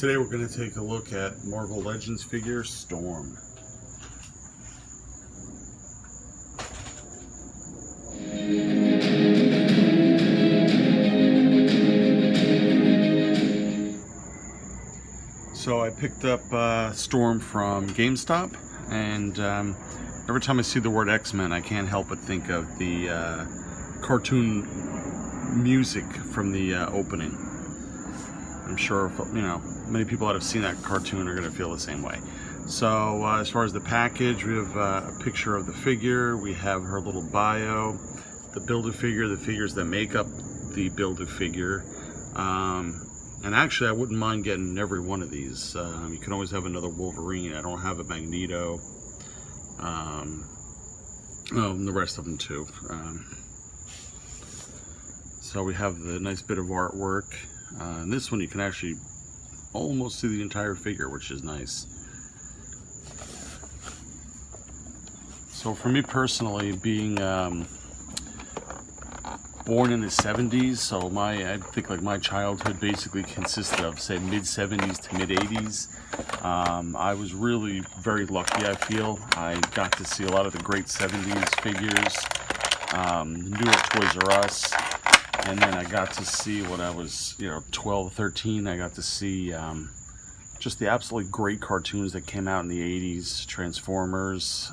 Today we're going to take a look at Marvel Legends figure Storm. So I picked up Storm from GameStop, and every time I see the word X-Men I can't help but think of the cartoon music from the opening. I'm sure many people that have seen that cartoon are going to feel the same way. So as far as the package, we have a picture of the figure, we have her little bio, the Build-A-Figure, the figures that make up the Build-A-Figure. And actually, I wouldn't mind getting every one of these. You can always have another Wolverine. I don't have a Magneto. And the rest of them too. So we have the nice bit of artwork. And this one you can actually almost see the entire figure, which is nice. So for me personally, being born in the 70s, so I think like my childhood basically consisted of, say, mid-70s to mid-80s. I was really very lucky, I feel. I got to see a lot of the great 70s figures, New York Toys R Us, and then I got to see, when I was 12, 13, I got to see just the absolutely great cartoons that came out in the 80s, Transformers,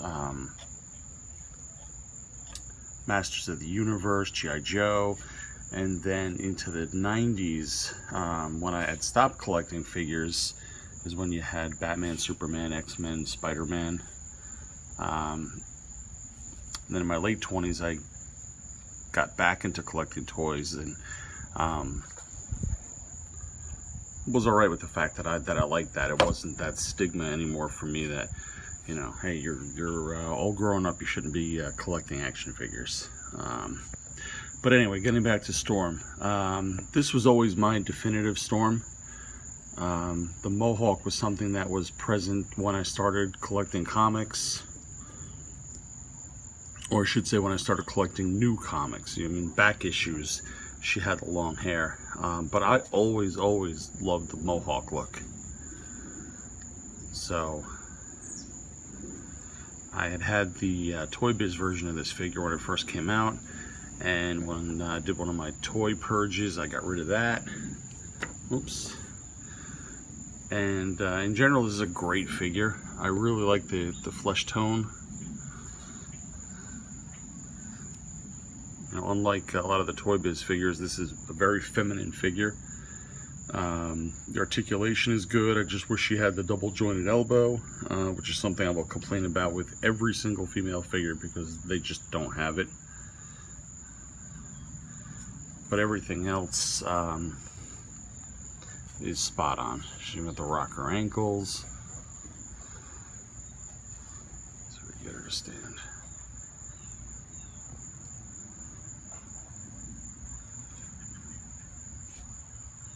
Masters of the Universe, G.I. Joe, and then into the 90s, when I had stopped collecting figures, is when you had Batman, Superman, X-Men, Spider-Man. Then in my late 20s, I got back into collecting toys, and was alright with the fact that I liked that. It wasn't that stigma anymore for me that, hey, you're all grown up, you shouldn't be collecting action figures. But anyway, getting back to Storm. This was always my definitive Storm. The Mohawk was something that was present when I started collecting comics. Or I should say when I started collecting new comics. Back issues, she had the long hair. But I always loved the Mohawk look. So I had the Toy Biz version of this figure when it first came out, and when I did one of my toy purges, I got rid of that. Oops. And in general, this is a great figure. I really like the flesh tone. Unlike a lot of the Toy Biz figures, this is a very feminine figure. The articulation is good. I just wish she had the double jointed elbow, which is something I will complain about with every single female figure because they just don't have it. But everything else is spot on. She's got the rocker ankles. So we get her to stand.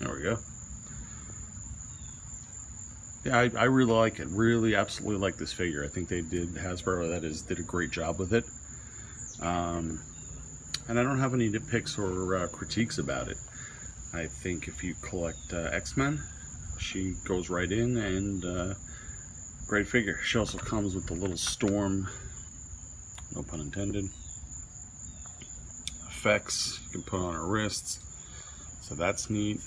There we go. Yeah, I really like it. Really, absolutely like this figure. I think Hasbro, that is, did a great job with it. And I don't have any nitpicks or critiques about it. I think if you collect X-Men, she goes right in, and great figure. She also comes with the little Storm, no pun intended, effects you can put on her wrists. So that's neat.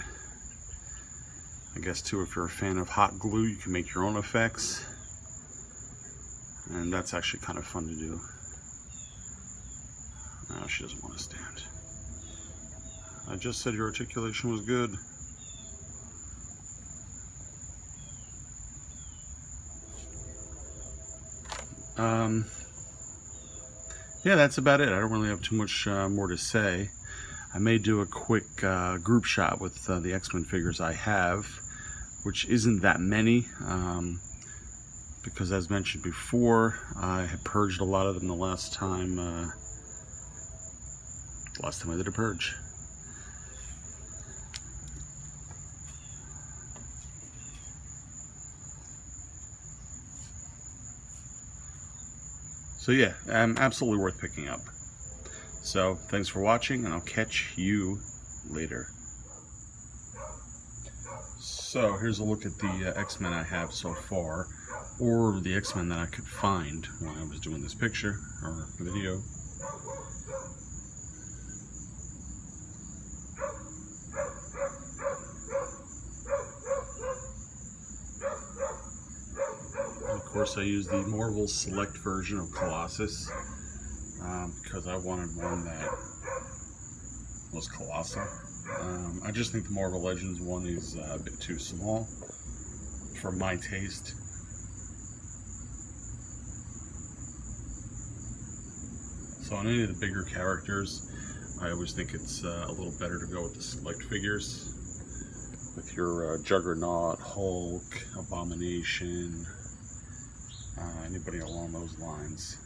I guess too, if you're a fan of hot glue, you can make your own effects, and that's actually kind of fun to do. No, she doesn't want to stand. I just said your articulation was good. Yeah, that's about it. I don't really have too much more to say. I may do a quick group shot with the X-Men figures I have, which isn't that many, because as mentioned before, I had purged a lot of them the last time I did a purge. So yeah, absolutely worth picking up. So thanks for watching, and I'll catch you later. So here's a look at the X-Men I have so far, or the X-Men that I could find when I was doing this picture or video. Of course, I used the Marvel Select version of Colossus because I wanted one that was colossal. I just think the Marvel Legends one is a bit too small for my taste. So on any of the bigger characters, I always think it's a little better to go with the Select figures. With your Juggernaut, Hulk, Abomination, anybody along those lines.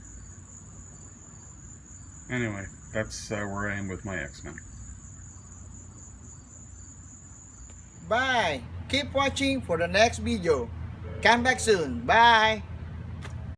Anyway, that's where I am with my X-Men. Bye. Keep watching for the next video. Come back soon. Bye.